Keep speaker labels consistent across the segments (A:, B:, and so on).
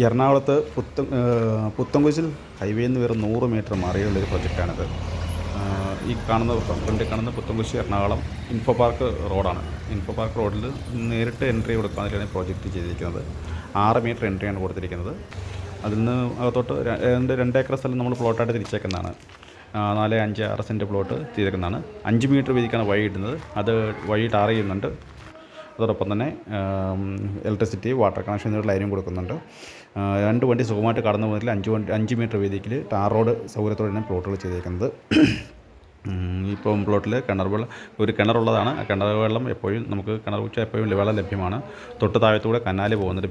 A: എറണാകുളത്ത് പുത്തൻകുരിശിൽ ഹൈവേയിൽ നിന്ന് വേറെ 100 മീറ്റർ മാറിയുള്ളൊരു പ്രൊജക്റ്റാണിത്. ഈ കാണുന്ന ഫ്രണ്ടിൽ കാണുന്ന പുത്തൻകുരിശ് എറണാകുളം ഇൻഫോ പാർക്ക് റോഡാണ്. ഇൻഫോ പാർക്ക് റോഡിൽ നേരിട്ട് എൻട്രി കൊടുക്കാനാണ് പ്രോജക്റ്റ് ചെയ്തിരിക്കുന്നത്. 6 മീറ്റർ എൻട്രിയാണ് കൊടുത്തിരിക്കുന്നത്. അതിൽ നിന്ന് അകത്തോട്ട് 2 ഏക്കർ സ്ഥലം നമ്മൾ പ്ലോട്ടായിട്ട് തിരിച്ചേക്കുന്നതാണ്. 4, 5, 6 സെൻറ്റ് പ്ലോട്ട് ചെയ്തേക്കുന്നതാണ്. 5 മീറ്റർ വീതിക്കാണ് വഴി ഇടുന്നത്. അത് വഴി ടാർ ചെയ്യുന്നുണ്ട്. അതോടൊപ്പം തന്നെ ഇലക്ട്രിസിറ്റി, വാട്ടർ കണക്ഷൻ എന്നിവ ലൈനും കൊടുക്കുന്നുണ്ട്. 2 വണ്ടി സുഖമായിട്ട് കടന്നു പോകുന്നതിൽ 5 മീറ്റർ വീതിയിൽ ടാർ റോഡ് സൗകര്യത്തോടെയാണ് പ്ലോട്ടുകൾ ചെയ്തേക്കുന്നത്. ഇപ്പം പ്ലോട്ടിൽ ഒരു കിണറുള്ളതാണ്. ആ കിണർ വെള്ളം എപ്പോഴും നമുക്ക് കിണർ വെച്ചാൽ എപ്പോഴും വെള്ളം ലഭ്യമാണ്. തൊട്ട് താഴത്തൂടെ കനാല് പോകുന്നുണ്ട്.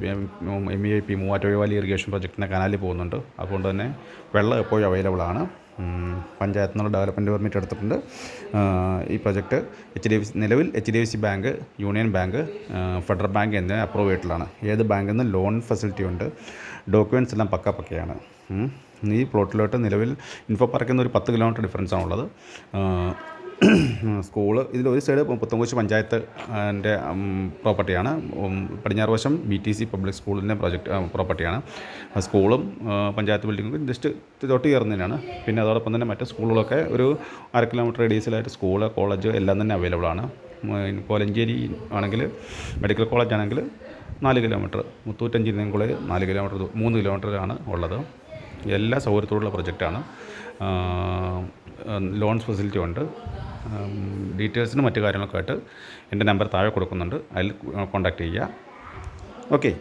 A: MEIP മൂവാറ്റുപുഴ വാലി ഇറിഗേഷൻ പ്രൊജക്റ്റിൻ്റെ കനാല് പോകുന്നുണ്ട്. അതുകൊണ്ട് തന്നെ വെള്ളം എപ്പോഴും അവൈലബിളാണ്. പഞ്ചായത്തിൽ നിന്നുള്ള ഡെവലപ്മെൻറ്റ് പെർമിറ്റ് എടുത്തിട്ടുണ്ട്. ഈ പ്രൊജക്റ്റ് നിലവിൽ HDFC bank, union bank, federal bank എന്നിവ അപ്രൂവ് ചെയ്തിട്ടുള്ളതാണ്. ഏത് ബാങ്കിൽ നിന്ന് ലോൺ ഫെസിലിറ്റി ഉണ്ട്. ഡോക്യുമെൻറ്റ്സ് എല്ലാം പക്കയാണ്. ഈ പ്ലോട്ടിലോട്ട് നിലവിൽ ഇൻഫോ പാർക്കിൽ നിന്ന് ഒരു 10 കിലോമീറ്റർ ഡിഫറൻസാണുള്ളത്. സ്കൂള് ഇതിലൊരു സൈഡ് പുത്തൻകുരിശ് പഞ്ചായത്ത് ൻ്റെ പ്രോപ്പർട്ടിയാണ്. പടിഞ്ഞാറ് വശം BTC പബ്ലിക് സ്കൂളിൻ്റെ പ്രോപ്പർട്ടിയാണ്. സ്കൂളും പഞ്ചായത്ത് ബിൽഡിങ്ങും ജസ്റ്റ് തൊട്ട് ചേർന്നതിനാണ്. പിന്നെ അതോടൊപ്പം തന്നെ മറ്റ് സ്കൂളുകളൊക്കെ ഒരു 1/2 കിലോമീറ്റർ റേഡിയസിലായിട്ട് സ്കൂള്, കോളേജ് എല്ലാം തന്നെ അവൈലബിളാണ്. കോലഞ്ചേരി ആണെങ്കിൽ മെഡിക്കൽ കോളേജ് ആണെങ്കിൽ 4 kilometre, Muthoot engineering college 4 kilometre, 3 കിലോമീറ്ററാണ് ഉള്ളത്. എല്ലാ സൗകര്യത്തോടുള്ള പ്രൊജക്റ്റാണ്. ലോൺ ഫെസിലിറ്റി ഉണ്ട്. ഡീറ്റെയിൽസിനും മറ്റു കാര്യങ്ങളൊക്കെ ആയിട്ട് എൻ്റെ നമ്പർ താഴെ കൊടുക്കുന്നുണ്ട്. അതിൽ കോൺടാക്റ്റ് ചെയ്യുക. ഓക്കെ.